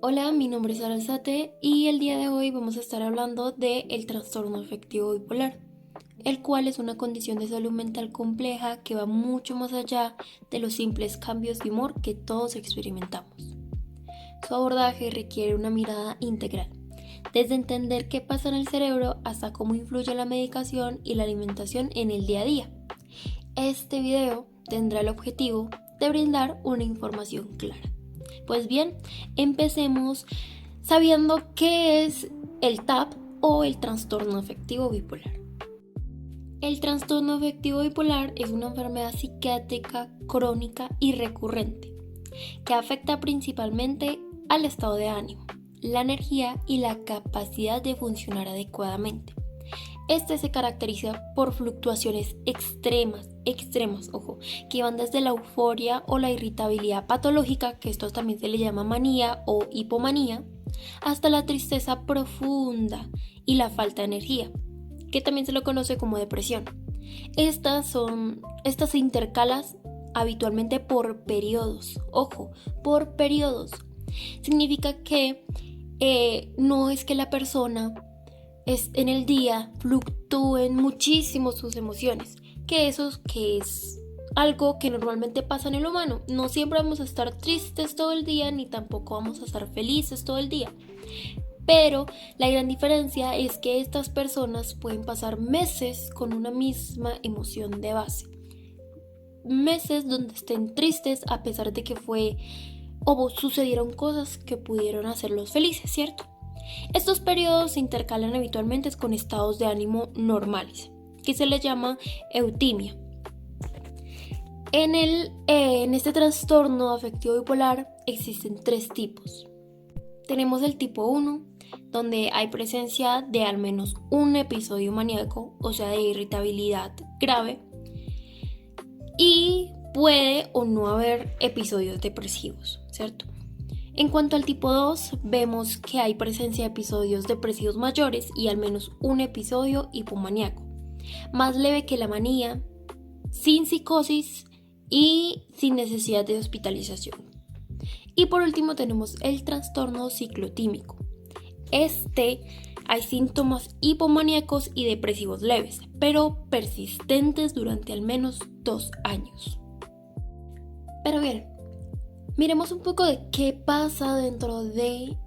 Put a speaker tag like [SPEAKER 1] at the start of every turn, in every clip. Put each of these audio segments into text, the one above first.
[SPEAKER 1] Hola, mi nombre es Aralzate y el día de hoy vamos a estar hablando del trastorno afectivo bipolar, el cual es una condición de salud mental compleja que va mucho más allá de los simples cambios de humor que todos experimentamos. Su abordaje requiere una mirada integral, desde entender qué pasa en el cerebro hasta cómo influye la medicación y la alimentación en el día a día. Este video tendrá el objetivo de brindar una información clara. Pues bien, empecemos sabiendo qué es el TAP o el trastorno afectivo bipolar. El trastorno afectivo bipolar es una enfermedad psiquiátrica crónica y recurrente que afecta principalmente al estado de ánimo, la energía y la capacidad de funcionar adecuadamente. Este se caracteriza por fluctuaciones extremas, que van desde la euforia o la irritabilidad patológica, que esto también se le llama manía o hipomanía, hasta la tristeza profunda y la falta de energía, que también se lo conoce como depresión. Estas se intercalan habitualmente por periodos, por periodos. Significa que no es que la persona en el día fluctúen muchísimo sus emociones, que es algo que normalmente pasa en el humano. No siempre vamos a estar tristes todo el día, ni tampoco vamos a estar felices todo el día. Pero la gran diferencia es que estas personas pueden pasar meses con una misma emoción de base. Meses donde estén tristes a pesar de que sucedieron cosas que pudieron hacerlos felices, ¿cierto? Estos periodos se intercalan habitualmente con estados de ánimo normales, que se les llama eutimia. En este trastorno afectivo bipolar existen 3 tipos. Tenemos el tipo 1, donde hay presencia de al menos un episodio maníaco, o sea, de irritabilidad grave, y puede o no haber episodios depresivos, ¿cierto? En cuanto al tipo 2, vemos que hay presencia de episodios depresivos mayores y al menos un episodio hipomaníaco, más leve que la manía, sin psicosis y sin necesidad de hospitalización. Y por último tenemos el trastorno ciclotímico. Hay síntomas hipomaníacos y depresivos leves, pero persistentes durante al menos 2 años. Pero bien, miremos un poco de qué pasa dentro de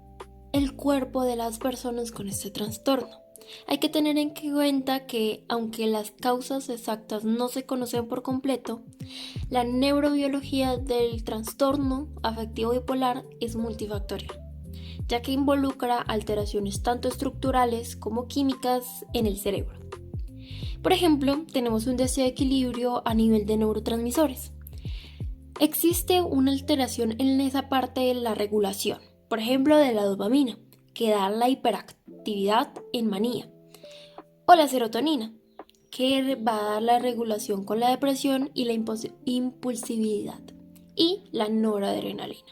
[SPEAKER 1] el cuerpo de las personas con este trastorno. Hay que tener en cuenta que, aunque las causas exactas no se conocen por completo, la neurobiología del trastorno afectivo bipolar es multifactorial, ya que involucra alteraciones tanto estructurales como químicas en el cerebro. Por ejemplo, tenemos un desequilibrio a nivel de neurotransmisores. Existe una alteración en esa parte de la regulación, por ejemplo de la dopamina, que da la hiperactividad en manía, o la serotonina, que va a dar la regulación con la depresión y la impulsividad, y la noradrenalina.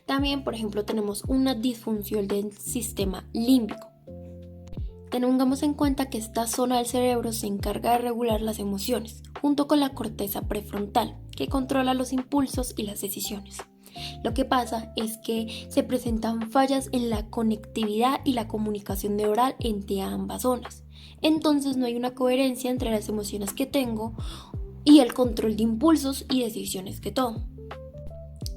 [SPEAKER 1] También, por ejemplo, tenemos una disfunción del sistema límbico. Tengamos en cuenta que esta zona del cerebro se encarga de regular las emociones, junto con la corteza prefrontal, que controla los impulsos y las decisiones. Lo que pasa es que se presentan fallas en la conectividad y la comunicación neural entre ambas zonas. Entonces no hay una coherencia entre las emociones que tengo y el control de impulsos y decisiones que tomo.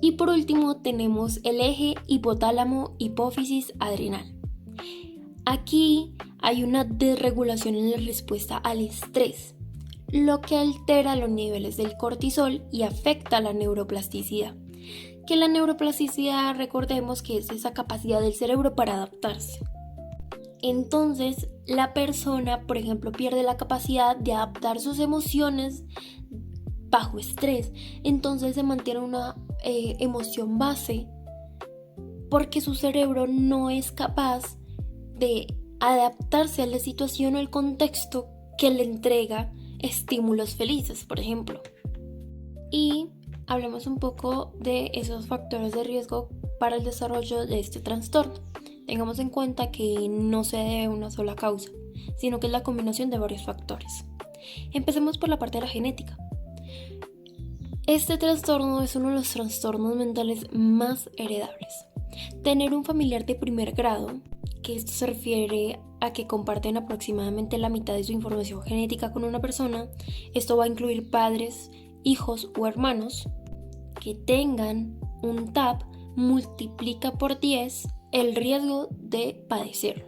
[SPEAKER 1] Y por último tenemos el eje hipotálamo-hipófisis adrenal. Aquí hay una desregulación en la respuesta al estrés, lo que altera los niveles del cortisol y afecta la neuroplasticidad. Que la neuroplasticidad, recordemos que es esa capacidad del cerebro para adaptarse. Entonces, la persona, por ejemplo, pierde la capacidad de adaptar sus emociones bajo estrés. Entonces se mantiene una emoción base porque su cerebro no es capaz de adaptarse a la situación o el contexto que le entrega estímulos felices, por ejemplo. Y hablemos un poco de esos factores de riesgo para el desarrollo de este trastorno. Tengamos en cuenta que no se debe a una sola causa, sino que es la combinación de varios factores. Empecemos por la parte de la genética. Este trastorno es uno de los trastornos mentales más heredables. Tener un familiar de primer grado, que esto se refiere a que comparten aproximadamente la mitad de su información genética con una persona. Esto va a incluir padres, hijos o hermanos que tengan un TAP, multiplica por 10 el riesgo de padecerlo.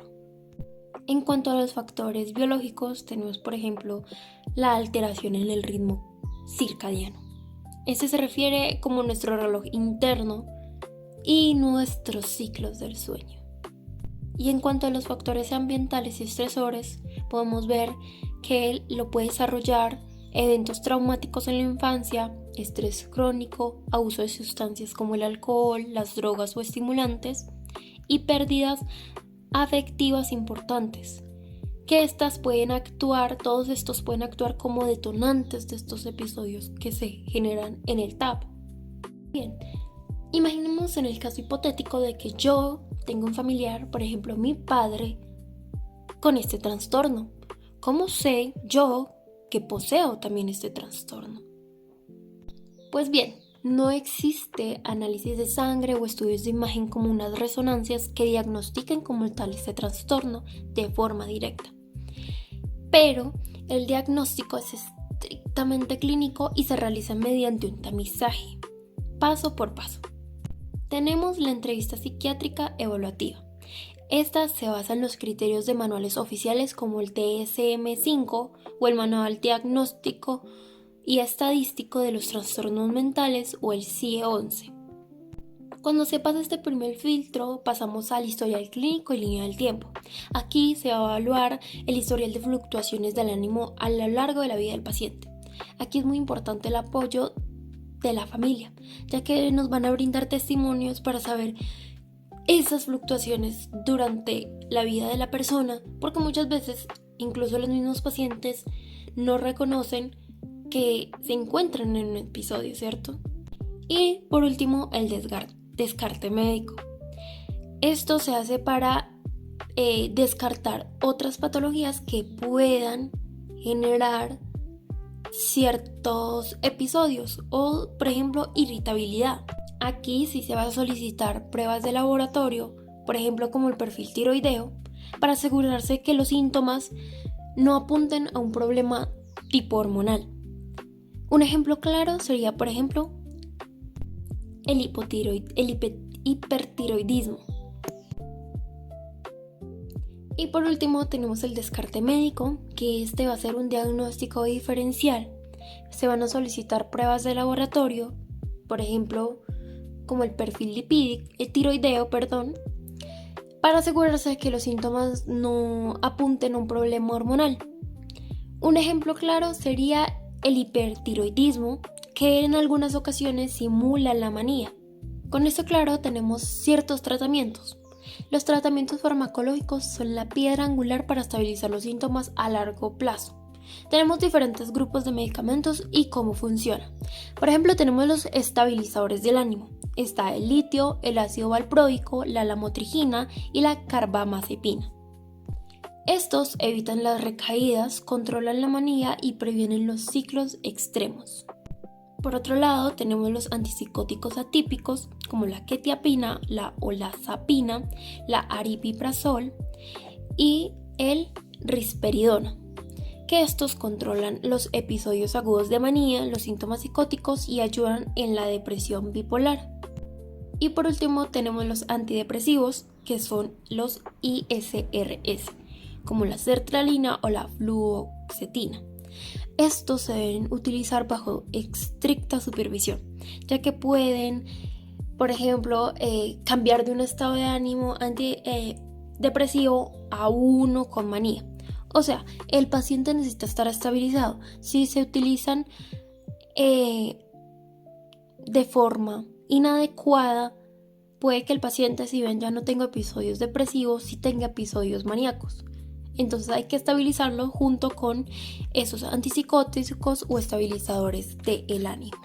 [SPEAKER 1] En cuanto a los factores biológicos, tenemos por ejemplo la alteración en el ritmo circadiano. Este se refiere como nuestro reloj interno y nuestros ciclos del sueño. Y en cuanto a los factores ambientales y estresores, podemos ver que él lo puede desarrollar eventos traumáticos en la infancia, estrés crónico, abuso de sustancias como el alcohol, las drogas o estimulantes y pérdidas afectivas importantes, que todos estos pueden actuar como detonantes de estos episodios que se generan en el TAP. Bien, imaginemos en el caso hipotético de que yo tengo un familiar, por ejemplo mi padre, con este trastorno. ¿Cómo sé yo que poseo también este trastorno? Pues bien, no existe análisis de sangre o estudios de imagen como unas resonancias que diagnostiquen como tal este trastorno de forma directa. Pero el diagnóstico es estrictamente clínico y se realiza mediante un tamizaje, paso por paso. Tenemos la entrevista psiquiátrica evaluativa. Esta se basa en los criterios de manuales oficiales como el DSM-5 o el Manual Diagnóstico y Estadístico de los Trastornos Mentales o el CIE-11. Cuando se pasa este primer filtro, pasamos al historial clínico y línea del tiempo. Aquí se va a evaluar el historial de fluctuaciones del ánimo a lo largo de la vida del paciente. Aquí es muy importante el apoyo de la familia, ya que nos van a brindar testimonios para saber esas fluctuaciones durante la vida de la persona, porque muchas veces incluso los mismos pacientes no reconocen que se encuentran en un episodio, ¿cierto? Y por último, el descarte médico. Esto se hace para descartar otras patologías que puedan generar ciertos episodios o, por ejemplo, irritabilidad. Aquí sí se va a solicitar pruebas de laboratorio, por ejemplo, como el perfil tiroideo, para asegurarse que los síntomas no apunten a un problema tipo hormonal. Un ejemplo claro sería, por ejemplo, el hipertiroidismo. Y por último tenemos el descarte médico, que este va a ser un diagnóstico diferencial. Se van a solicitar pruebas de laboratorio, por ejemplo, como el perfil tiroideo, para asegurarse de que los síntomas no apunten a un problema hormonal. Un ejemplo claro sería el hipertiroidismo, que en algunas ocasiones simula la manía. Con esto claro tenemos ciertos tratamientos. Los tratamientos farmacológicos son la piedra angular para estabilizar los síntomas a largo plazo. Tenemos diferentes grupos de medicamentos y cómo funciona. Por ejemplo, tenemos los estabilizadores del ánimo. Está el litio, el ácido valproico, la lamotrigina y la carbamazepina. Estos evitan las recaídas, controlan la manía y previenen los ciclos extremos. Por otro lado, tenemos los antipsicóticos atípicos como la quetiapina, la olazapina, la aripiprazol y el risperidona, que estos controlan los episodios agudos de manía, los síntomas psicóticos y ayudan en la depresión bipolar. Y por último tenemos los antidepresivos, que son los ISRS, como la sertralina o la fluoxetina. Estos se deben utilizar bajo estricta supervisión, ya que pueden, por ejemplo, cambiar de un estado de ánimo antidepresivo a uno con manía. O sea, el paciente necesita estar estabilizado. Si se utilizan de forma inadecuada, puede que el paciente, si bien ya no tenga episodios depresivos, sí tenga episodios maníacos. Entonces hay que estabilizarlo junto con esos antipsicóticos o estabilizadores del ánimo.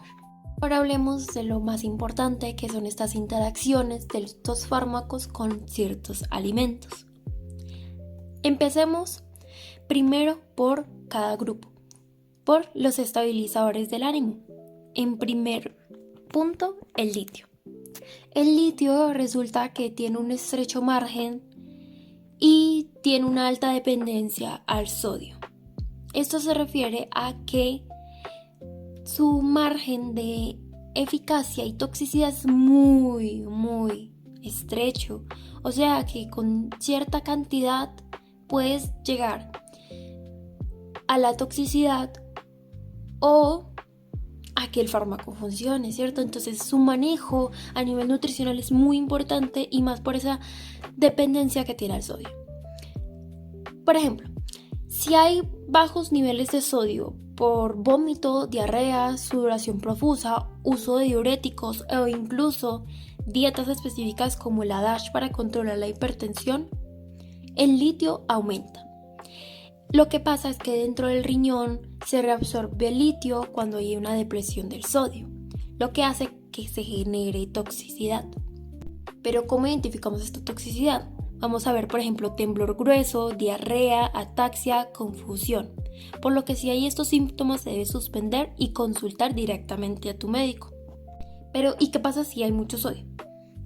[SPEAKER 1] Ahora hablemos de lo más importante, que son estas interacciones de estos fármacos con ciertos alimentos. Empecemos primero por cada grupo, por los estabilizadores del ánimo. En primer punto, el litio. El litio resulta que tiene un estrecho margen y tiene una alta dependencia al sodio. Esto se refiere a que su margen de eficacia y toxicidad es muy estrecho. O sea que con cierta cantidad puedes llegar a la toxicidad o a que el fármaco funcione, ¿cierto? Entonces su manejo a nivel nutricional es muy importante y más por esa dependencia que tiene al sodio. Por ejemplo, si hay bajos niveles de sodio por vómito, diarrea, sudoración profusa, uso de diuréticos o incluso dietas específicas como la DASH para controlar la hipertensión, el litio aumenta. Lo que pasa es que dentro del riñón se reabsorbe el litio cuando hay una depresión del sodio, lo que hace que se genere toxicidad. Pero ¿cómo identificamos esta toxicidad? Vamos a ver, por ejemplo, temblor grueso, diarrea, ataxia, confusión. Por lo que si hay estos síntomas se debe suspender y consultar directamente a tu médico. Pero ¿y qué pasa si hay mucho sodio?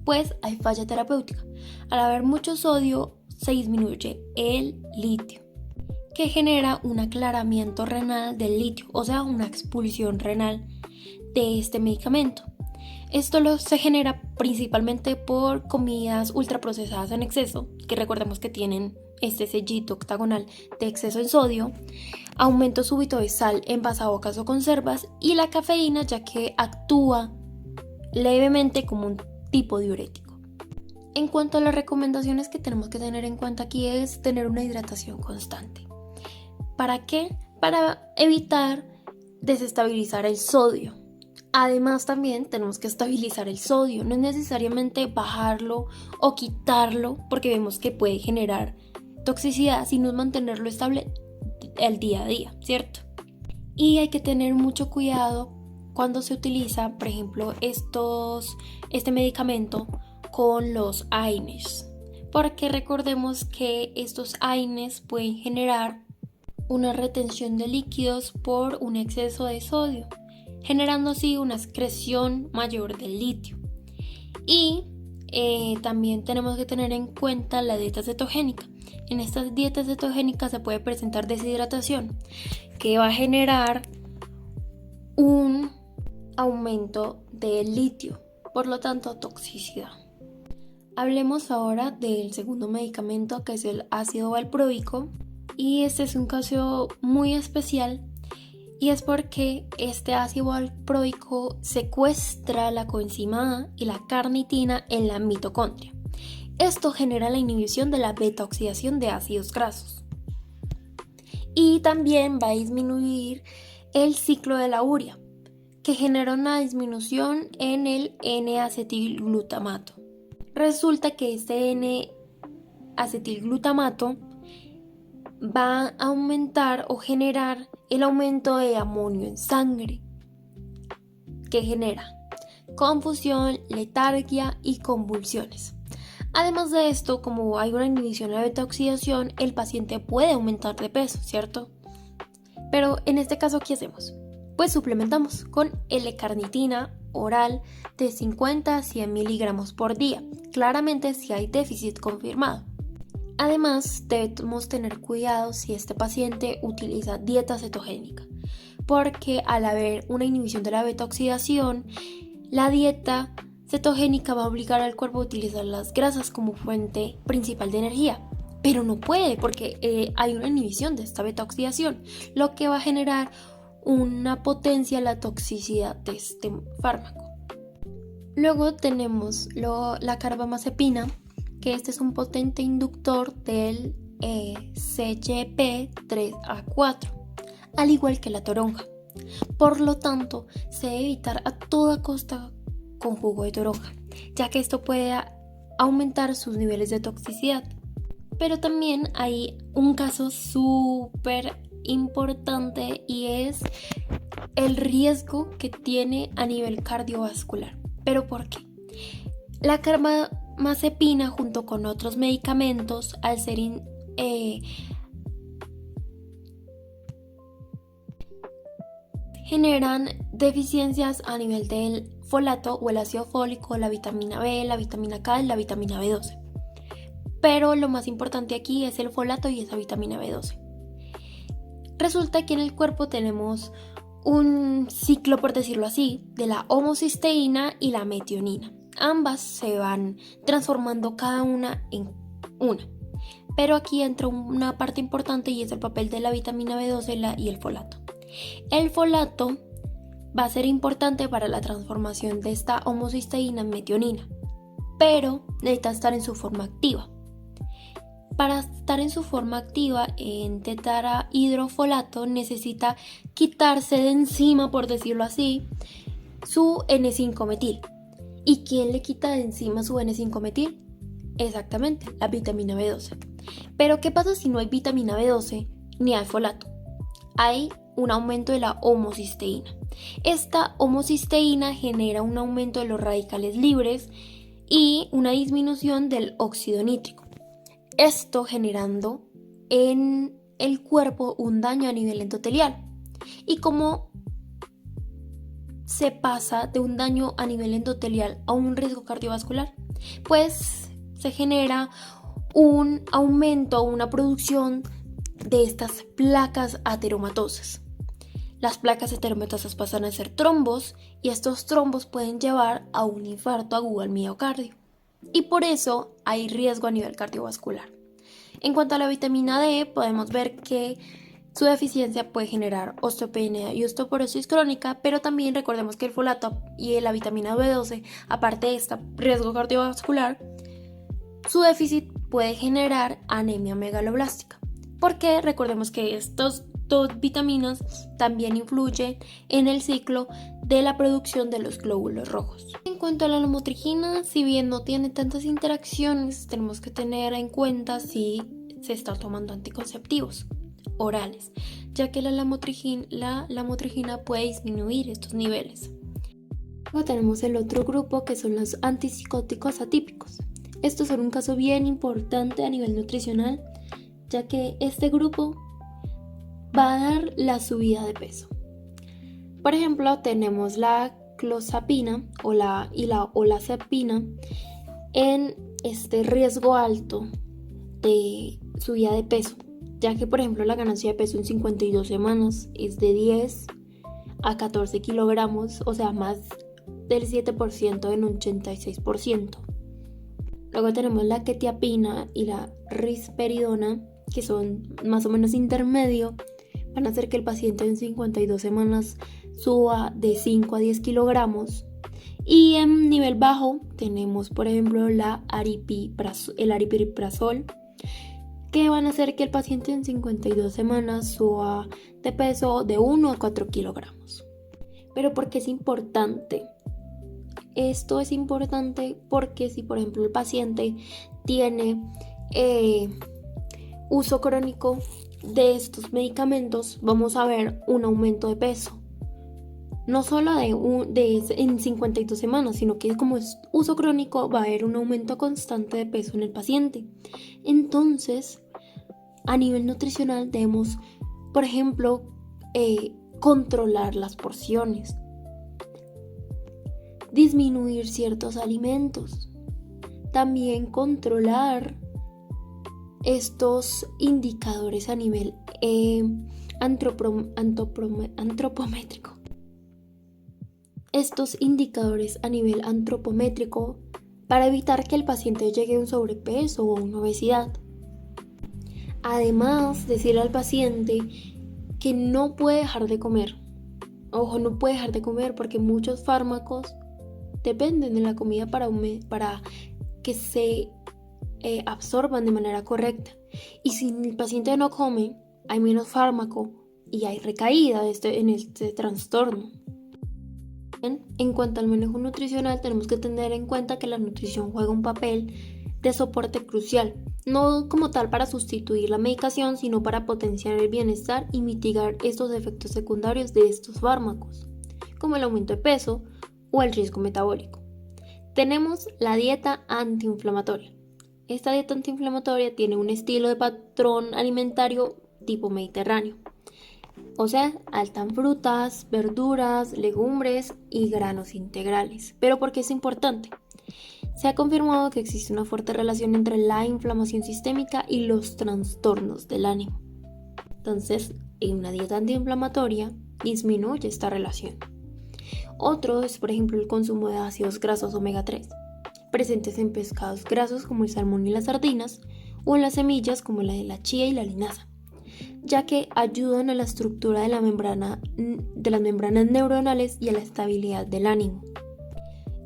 [SPEAKER 1] Pues hay falla terapéutica. Al haber mucho sodio se disminuye el litio, que genera un aclaramiento renal del litio, o sea, una expulsión renal de este medicamento. Esto se genera principalmente por comidas ultraprocesadas en exceso, que recordemos que tienen este sellito octagonal de exceso en sodio, aumento súbito de sal en pasabocas o conservas y la cafeína, ya que actúa levemente como un tipo diurético. En cuanto a las recomendaciones que tenemos que tener en cuenta aquí es tener una hidratación constante. ¿Para qué? Para evitar desestabilizar el sodio. Además también tenemos que estabilizar el sodio, no es necesariamente bajarlo o quitarlo porque vemos que puede generar toxicidad, sino mantenerlo estable el día a día, ¿cierto? Y hay que tener mucho cuidado cuando se utiliza, por ejemplo, este medicamento con los AINES, porque recordemos que estos AINES pueden generar una retención de líquidos por un exceso de sodio, generando así una excreción mayor del litio. Y también tenemos que tener en cuenta la dieta cetogénica. En estas dietas cetogénicas se puede presentar deshidratación, que va a generar un aumento del litio, por lo tanto toxicidad. Hablemos ahora del segundo medicamento, que es el ácido valproico, y este es un caso muy especial. Y es porque este ácido valproico secuestra la coenzima A y la carnitina en la mitocondria. Esto genera la inhibición de la beta-oxidación de ácidos grasos. Y también va a disminuir el ciclo de la urea, que genera una disminución en el N-acetilglutamato. Resulta que este N-acetilglutamato va a aumentar o generar el aumento de amonio en sangre, que genera confusión, letargia y convulsiones. Además de esto, como hay una inhibición de la beta-oxidación, el paciente puede aumentar de peso, ¿cierto? Pero en este caso, ¿qué hacemos? Pues suplementamos con L-carnitina oral de 50 a 100 miligramos por día, claramente si hay déficit confirmado. Además, debemos tener cuidado si este paciente utiliza dieta cetogénica, porque al haber una inhibición de la beta-oxidación, la dieta cetogénica va a obligar al cuerpo a utilizar las grasas como fuente principal de energía, pero no puede porque hay una inhibición de esta beta-oxidación, lo que va a generar una potencia en la toxicidad de este fármaco. Luego tenemos la carbamazepina, que este es un potente inductor del CYP3A4, al igual que la toronja. Por lo tanto, se debe evitar a toda costa con jugo de toronja, ya que esto puede aumentar sus niveles de toxicidad. Pero también hay un caso súper importante y es el riesgo que tiene a nivel cardiovascular. ¿Pero por qué? La carbamazepina junto con otros medicamentos, al ser generan deficiencias a nivel del folato o el ácido fólico, la vitamina B, la vitamina K y la vitamina B12. Pero lo más importante aquí es el folato y esa vitamina B12. Resulta que en el cuerpo tenemos un ciclo, por decirlo así, de la homocisteína y la metionina. Ambas se van transformando cada una en una. Pero aquí entra una parte importante y es el papel de la vitamina B12 y el folato. El folato va a ser importante para la transformación de esta homocisteína en metionina, pero necesita estar en su forma activa. Para estar en su forma activa, en tetrahidrofolato necesita quitarse de encima, por decirlo así, su N5-metil. ¿Y quién le quita de encima su N5-metil? Exactamente, la vitamina B12. Pero ¿qué pasa si no hay vitamina B12 ni hay folato? Hay un aumento de la homocisteína. Esta homocisteína genera un aumento de los radicales libres y una disminución del óxido nítrico. Esto generando en el cuerpo un daño a nivel endotelial. ¿Y cómo se pasa de un daño a nivel endotelial a un riesgo cardiovascular? Pues se genera un aumento, una producción de estas placas ateromatosas. Las placas ateromatosas pasan a ser trombos y estos trombos pueden llevar a un infarto agudo al miocardio. Y por eso hay riesgo a nivel cardiovascular. En cuanto a la vitamina D, podemos ver que su deficiencia puede generar osteopenia y osteoporosis crónica, pero también recordemos que el folato y la vitamina B12, aparte de este riesgo cardiovascular, su déficit puede generar anemia megaloblástica. Porque recordemos que estas dos vitaminas también influyen en el ciclo de la producción de los glóbulos rojos. En cuanto a la lamotrigina, si bien no tiene tantas interacciones, tenemos que tener en cuenta si se está tomando anticonceptivos orales, ya que la lamotrigina puede disminuir estos niveles. Luego tenemos el otro grupo que son los antipsicóticos atípicos. Estos son un caso bien importante a nivel nutricional, ya que este grupo va a dar la subida de peso. Por ejemplo, tenemos la clozapina o la olazapina en este riesgo alto de subida de peso, ya que por ejemplo la ganancia de peso en 52 semanas es de 10 a 14 kilogramos, o sea más del 7% en un 86%. Luego tenemos la quetiapina y la risperidona, que son más o menos intermedio, van a hacer que el paciente en 52 semanas suba de 5 a 10 kilogramos. Y en nivel bajo tenemos, por ejemplo, el aripiprazol, que van a hacer que el paciente en 52 semanas suba de peso de 1 a 4 kilogramos. Pero ¿por qué es importante? Esto es importante porque si, por ejemplo, el paciente tiene uso crónico de estos medicamentos, vamos a ver un aumento de peso. No solo en 52 semanas, sino que como es uso crónico va a haber un aumento constante de peso en el paciente. Entonces, a nivel nutricional debemos, por ejemplo, controlar las porciones, disminuir ciertos alimentos, también controlar estos indicadores a nivel antropométrico. Estos indicadores a nivel antropométrico para evitar que el paciente llegue a un sobrepeso o a una obesidad. Además, decirle al paciente que no puede dejar de comer. Ojo, no puede dejar de comer porque muchos fármacos dependen de la comida para que se absorban de manera correcta. Y si el paciente no come, hay menos fármaco y hay recaída en este trastorno. En cuanto al manejo nutricional, tenemos que tener en cuenta que la nutrición juega un papel de soporte crucial, no como tal para sustituir la medicación, sino para potenciar el bienestar y mitigar estos efectos secundarios de estos fármacos, como el aumento de peso o el riesgo metabólico. Tenemos la dieta antiinflamatoria. Esta dieta antiinflamatoria tiene un estilo de patrón alimentario tipo mediterráneo. O sea, alta en frutas, verduras, legumbres y granos integrales. ¿Pero por qué es importante? Se ha confirmado que existe una fuerte relación entre la inflamación sistémica y los trastornos del ánimo. Entonces, en una dieta antiinflamatoria disminuye esta relación. Otro es, por ejemplo, el consumo de ácidos grasos omega 3, presentes en pescados grasos como el salmón y las sardinas, o en las semillas como la de la chía y la linaza, ya que ayudan a la estructura de las membranas neuronales y a la estabilidad del ánimo.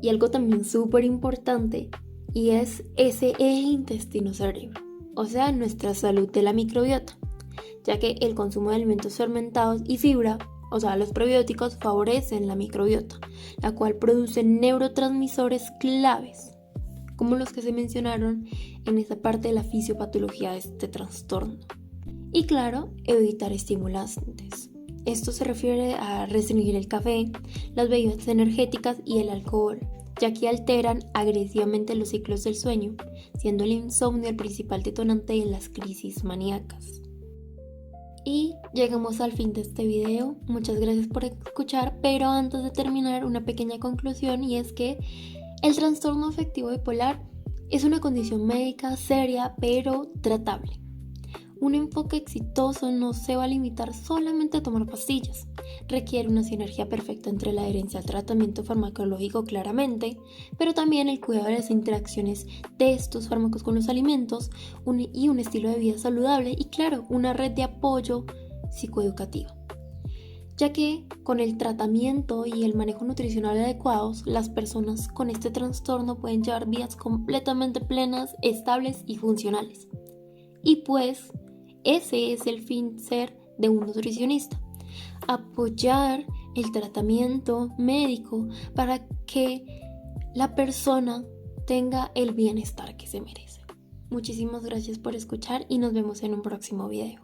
[SPEAKER 1] Y algo también súper importante, y es ese eje intestino-cerebro, o sea, nuestra salud de la microbiota, ya que el consumo de alimentos fermentados y fibra, o sea, los probióticos, favorecen la microbiota, la cual produce neurotransmisores claves, como los que se mencionaron en esta parte de la fisiopatología de este trastorno. Y claro, evitar estimulantes. Esto se refiere a restringir el café, las bebidas energéticas y el alcohol, ya que alteran agresivamente los ciclos del sueño, siendo el insomnio el principal detonante de las crisis maníacas. Y llegamos al fin de este video. Muchas gracias por escuchar, pero antes de terminar, una pequeña conclusión, y es que el trastorno afectivo bipolar es una condición médica seria pero tratable. Un enfoque exitoso no se va a limitar solamente a tomar pastillas. Requiere una sinergia perfecta entre la adherencia al tratamiento farmacológico claramente, pero también el cuidado de las interacciones de estos fármacos con los alimentos y un estilo de vida saludable y claro, una red de apoyo psicoeducativo. Ya que con el tratamiento y el manejo nutricional adecuados, las personas con este trastorno pueden llevar vidas completamente plenas, estables y funcionales. Y pues, ese es el fin ser de un nutricionista, apoyar el tratamiento médico para que la persona tenga el bienestar que se merece. Muchísimas gracias por escuchar y nos vemos en un próximo video.